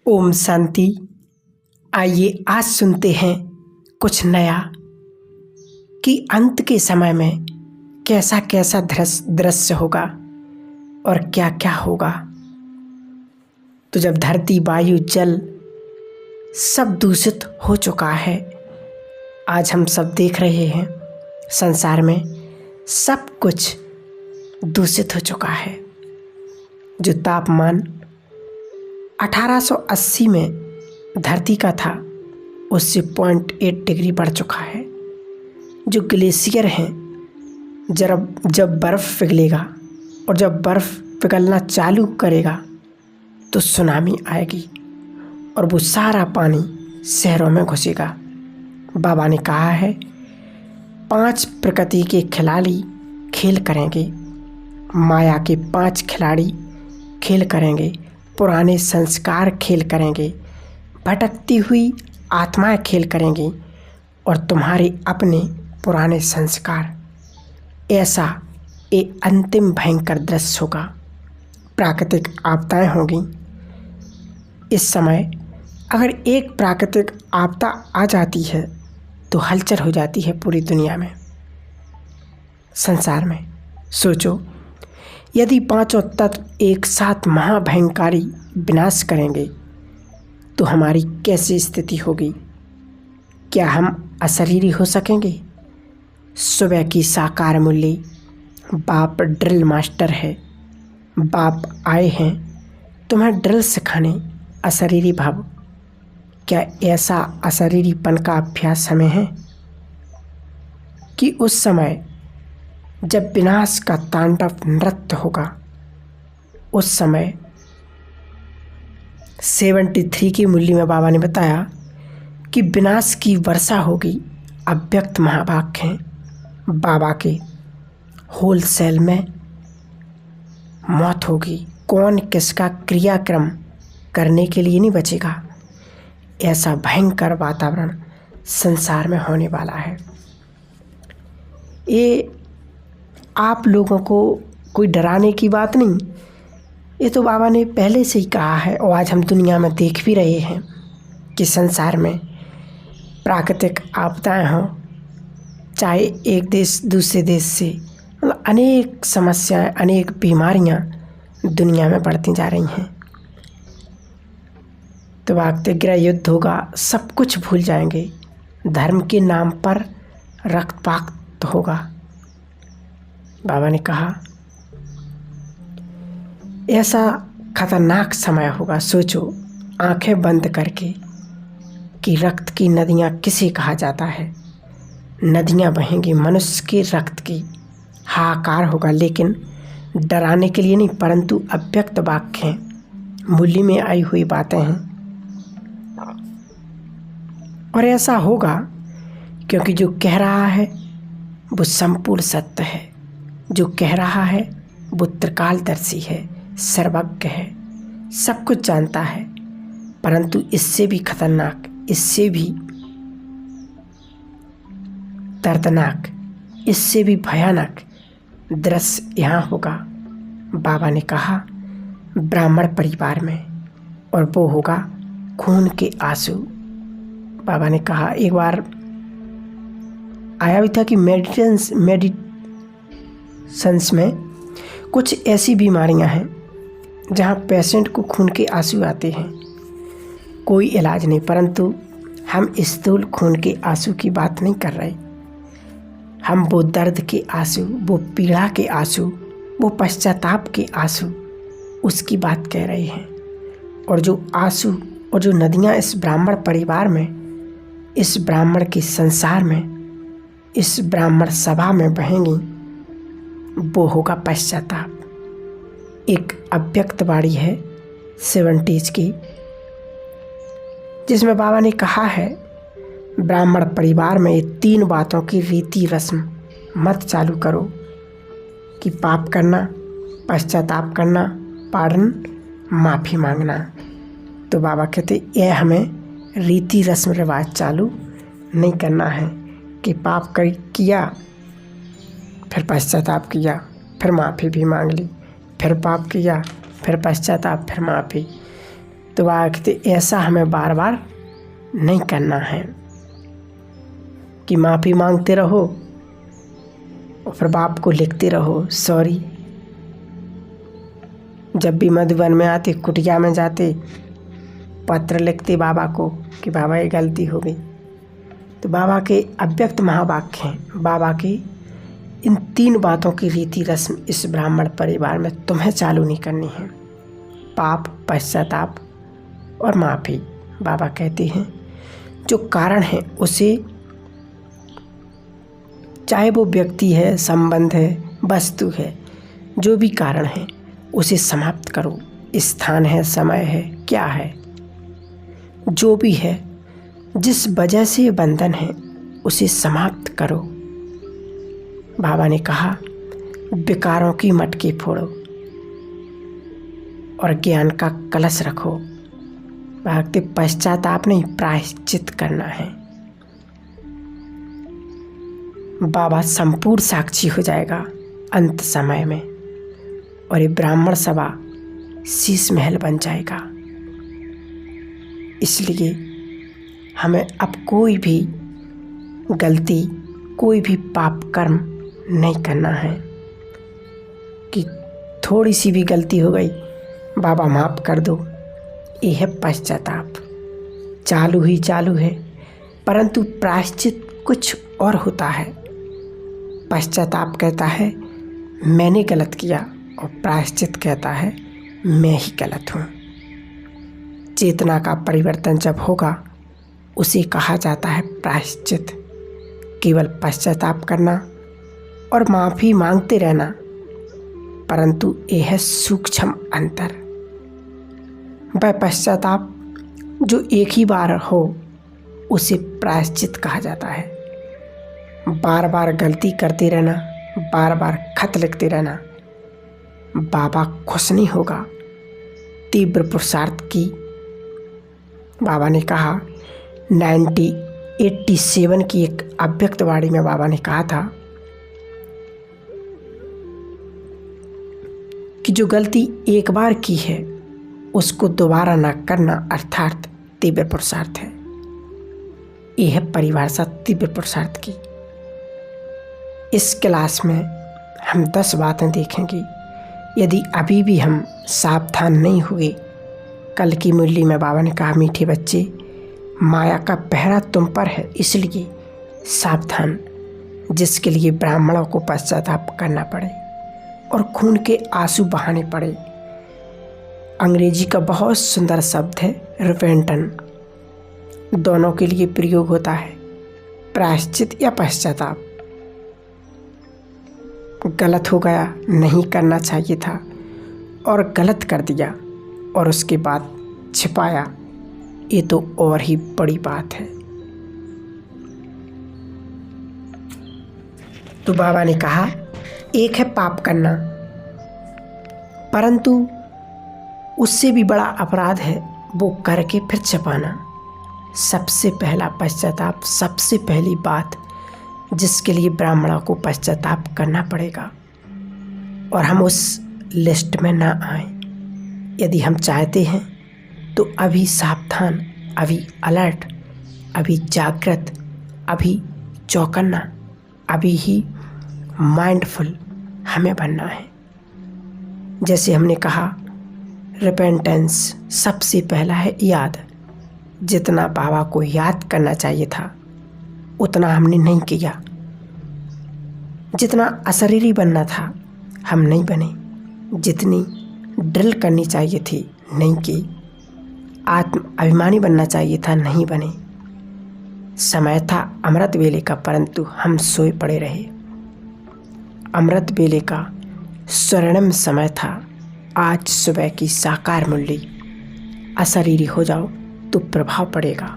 ओम शांति। आइए आज सुनते हैं कुछ नया कि अंत के समय में कैसा कैसा दृश्य होगा और क्या क्या होगा। तो जब धरती, वायु, जल सब दूषित हो चुका है, आज हम सब देख रहे हैं संसार में सब कुछ दूषित हो चुका है। जो तापमान 1880 में धरती का था उससे 0.8 डिग्री बढ़ चुका है। जो ग्लेशियर हैं, जब बर्फ़ पिघलेगा और जब बर्फ़ पिघलना चालू करेगा तो सुनामी आएगी और वो सारा पानी शहरों में घुसेगा। बाबा ने कहा है 5 प्रकृति के खिलाड़ी खेल करेंगे, माया के 5 खिलाड़ी खेल करेंगे, पुराने संस्कार खेल करेंगे, भटकती हुई आत्माएं खेल करेंगी और तुम्हारे अपने पुराने संस्कार। ऐसा एक अंतिम भयंकर दृश्य होगा। प्राकृतिक आपदाएं होंगी। इस समय अगर एक प्राकृतिक आपदा आ जाती है तो हलचल हो जाती है पूरी दुनिया में, संसार में। सोचो, यदि 5 तत्व एक साथ महाभयंकारी विनाश करेंगे तो हमारी कैसी स्थिति होगी? क्या हम अशरीरी हो सकेंगे? सुबह की साकार मूल्य, बाप ड्रिल मास्टर है। बाप आए हैं तुम्हें ड्रिल सिखाने, अशरीरी भव। क्या ऐसा अशरीरीपन का अभ्यास हमें है कि उस समय जब विनाश का तांडव नृत्य होगा, उस समय 73 की मूल्य में बाबा ने बताया कि विनाश की वर्षा होगी। अव्यक्त महावाक्य हैं बाबा के। होलसेल में मौत होगी। कौन किसका क्रियाक्रम करने के लिए नहीं बचेगा। ऐसा भयंकर वातावरण संसार में होने वाला है। ये आप लोगों को कोई डराने की बात नहीं, ये तो बाबा ने पहले से ही कहा है और आज हम दुनिया में देख भी रहे हैं कि संसार में प्राकृतिक आपदाएं हों, चाहे एक देश दूसरे देश से, मतलब अनेक समस्याएं, अनेक बीमारियां दुनिया में बढ़ती जा रही हैं। तो वाक्यग्रह युद्ध होगा, सब कुछ भूल जाएंगे। धर्म के नाम पर रक्तपात होगा। बाबा ने कहा ऐसा खतरनाक समय होगा। सोचो आंखें बंद करके कि रक्त की नदियाँ किसे कहा जाता है। नदियाँ बहेंगी मनुष्य के रक्त की। हाहाकार होगा, लेकिन डराने के लिए नहीं, परंतु अव्यक्त वाक्य हैं, मूल्य में आई हुई बातें हैं। और ऐसा होगा क्योंकि जो कह रहा है वो संपूर्ण सत्य है। जो कह रहा है वो त्रिकालदर्शी है, सर्वज्ञ है, सब कुछ जानता है। परंतु इससे भी खतरनाक, इससे भी दर्दनाक, इससे भी भयानक दृश्य यहाँ होगा। बाबा ने कहा ब्राह्मण परिवार में, और वो होगा खून के आंसू। बाबा ने कहा, एक बार आया भी था कि मेडिटेशंस में कुछ ऐसी बीमारियां हैं जहां पेशेंट को खून के आंसू आते हैं, कोई इलाज नहीं। परंतु हम स्थूल खून के आंसू की बात नहीं कर रहे। हम वो दर्द के आंसू, वो पीड़ा के आंसू, वो पश्चाताप के आंसू, उसकी बात कह रहे हैं। और जो आंसू और जो नदियां इस ब्राह्मण परिवार में, इस ब्राह्मण के संसार में, इस ब्राह्मण सभा में बहेंगी, वो होगा पश्चाताप। एक अव्यक्त वाणी है 70s की, जिसमें बाबा ने कहा है ब्राह्मण परिवार में ये 3 बातों की रीति रस्म मत चालू करो कि पाप करना, पश्चाताप करना, पारण, माफ़ी मांगना। तो बाबा कहते यह हमें रीति रस्म रिवाज चालू नहीं करना है कि पाप किया, फिर पश्चाताप किया, फिर माफ़ी भी मांग ली, फिर पाप किया, फिर पश्चाताप, फिर माफ़ी। तो बाबा कहते ऐसा हमें बार बार नहीं करना है कि माफ़ी मांगते रहो और फिर बाप को लिखते रहो सॉरी। जब भी मधुबन में आते, कुटिया में जाते, पत्र लिखते बाबा को कि बाबा ये गलती हो गई। तो बाबा के अव्यक्त महावाक्य हैं। बाबा की इन 3 बातों की रीति रस्म इस ब्राह्मण परिवार में तुम्हें चालू नहीं करनी है। पाप, पश्चाताप और माफ़ी। बाबा कहते हैं जो कारण है उसे, चाहे वो व्यक्ति है, संबंध है, वस्तु है, जो भी कारण है उसे समाप्त करो। स्थान है, समय है, क्या है, जो भी है, जिस वजह से ये बंधन है उसे समाप्त करो। बाबा ने कहा विकारों की मटकी फोड़ो और ज्ञान का कलश रखो। भक्ति पश्चाताप नहीं, प्रायश्चित करना है। बाबा संपूर्ण साक्षी हो जाएगा अंत समय में और ये ब्राह्मण सभा शीश महल बन जाएगा। इसलिए हमें अब कोई भी गलती, कोई भी पाप कर्म नहीं करना है कि थोड़ी सी भी गलती हो गई बाबा माफ़ कर दो। ये है पश्चाताप, चालू ही चालू है। परंतु प्रायश्चित कुछ और होता है। पश्चाताप कहता है मैंने गलत किया और प्रायश्चित कहता है मैं ही गलत हूँ। चेतना का परिवर्तन जब होगा उसे कहा जाता है प्रायश्चित। केवल पश्चाताप करना और माफ़ी मांगते रहना, परंतु यह है सूक्ष्म अंतर। वह पश्चाताप जो एक ही बार हो उसे प्रायश्चित कहा जाता है। बार बार गलती करते रहना, बार बार खत लिखते रहना, बाबा खुश नहीं होगा। तीव्र पुरुषार्थ की बाबा ने कहा 1987 की एक अव्यक्त वाणी में बाबा ने कहा था कि जो गलती एक बार की है उसको दोबारा न करना अर्थात तीव्र पुरुषार्थ है। यह है परिभाषा तीव्र पुरुषार्थ की। इस क्लास में हम 10 बातें देखेंगे। यदि अभी भी हम सावधान नहीं हुए, कल की मुरली में बाबा ने कहा मीठे बच्चे माया का पहरा तुम पर है, इसलिए सावधान। जिसके लिए ब्राह्मणों को पश्चाताप करना पड़े और खून के आंसू बहाने पड़े। अंग्रेजी का बहुत सुंदर शब्द है रिपेंटन। दोनों के लिए प्रयोग होता है, प्रायश्चित या पश्चाताप। गलत हो गया, नहीं करना चाहिए था और गलत कर दिया और उसके बाद छिपाया, ये तो और ही बड़ी बात है। तो बाबा ने कहा एक है पाप करना, परंतु उससे भी बड़ा अपराध है वो करके फिर छिपाना। सबसे पहला पश्चाताप, सबसे पहली बात जिसके लिए ब्राह्मणों को पश्चाताप करना पड़ेगा और हम उस लिस्ट में ना आए। यदि हम चाहते हैं तो अभी सावधान, अभी अलर्ट, अभी जागृत, अभी चौकन्ना, अभी ही माइंडफुल हमें बनना है। जैसे हमने कहा रिपेंटेंस सबसे पहला है याद। जितना बाबा को याद करना चाहिए था उतना हमने नहीं किया। जितना अशरीरी बनना था हम नहीं बने। जितनी ड्रिल करनी चाहिए थी नहीं की। आत्म अभिमानी बनना चाहिए था नहीं बने। समय था अमृत वेले का, परंतु हम सोए पड़े रहे। अमृत वेले का स्वर्णिम समय था। आज सुबह की साकार मुरली। अशरीरी हो जाओ तो प्रभाव पड़ेगा,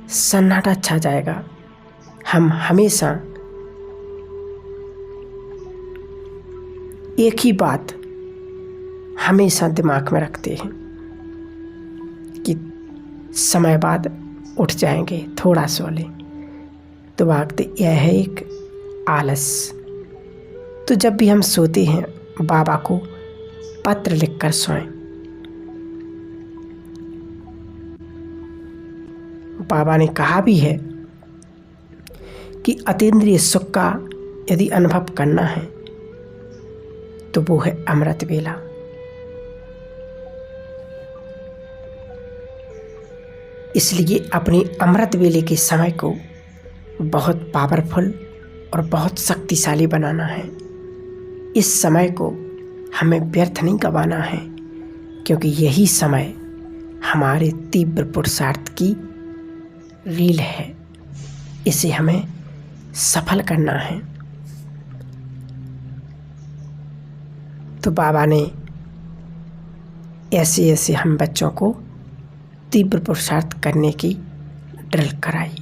सन्नाटा छा जाएगा। हम हमेशा एक ही बात हमेशा दिमाग में रखते हैं कि समय बाद उठ जाएंगे, थोड़ा सो लें। तो वक्त यह है एक आलस। तो जब भी हम सोते हैं बाबा को पत्र लिखकर सोएं। बाबा ने कहा भी है कि अतीन्द्रिय सुख का यदि अनुभव करना है तो वो है अमृत वेला। इसलिए अपने अमृत वेले के समय को बहुत पावरफुल और बहुत शक्तिशाली बनाना है। इस समय को हमें व्यर्थ नहीं गंवाना है, क्योंकि यही समय हमारे तीव्र पुरुषार्थ की रील है। इसे हमें सफल करना है। तो बाबा ने ऐसे ऐसे हम बच्चों को तीव्र पुरुषार्थ करने की ड्रिल कराई।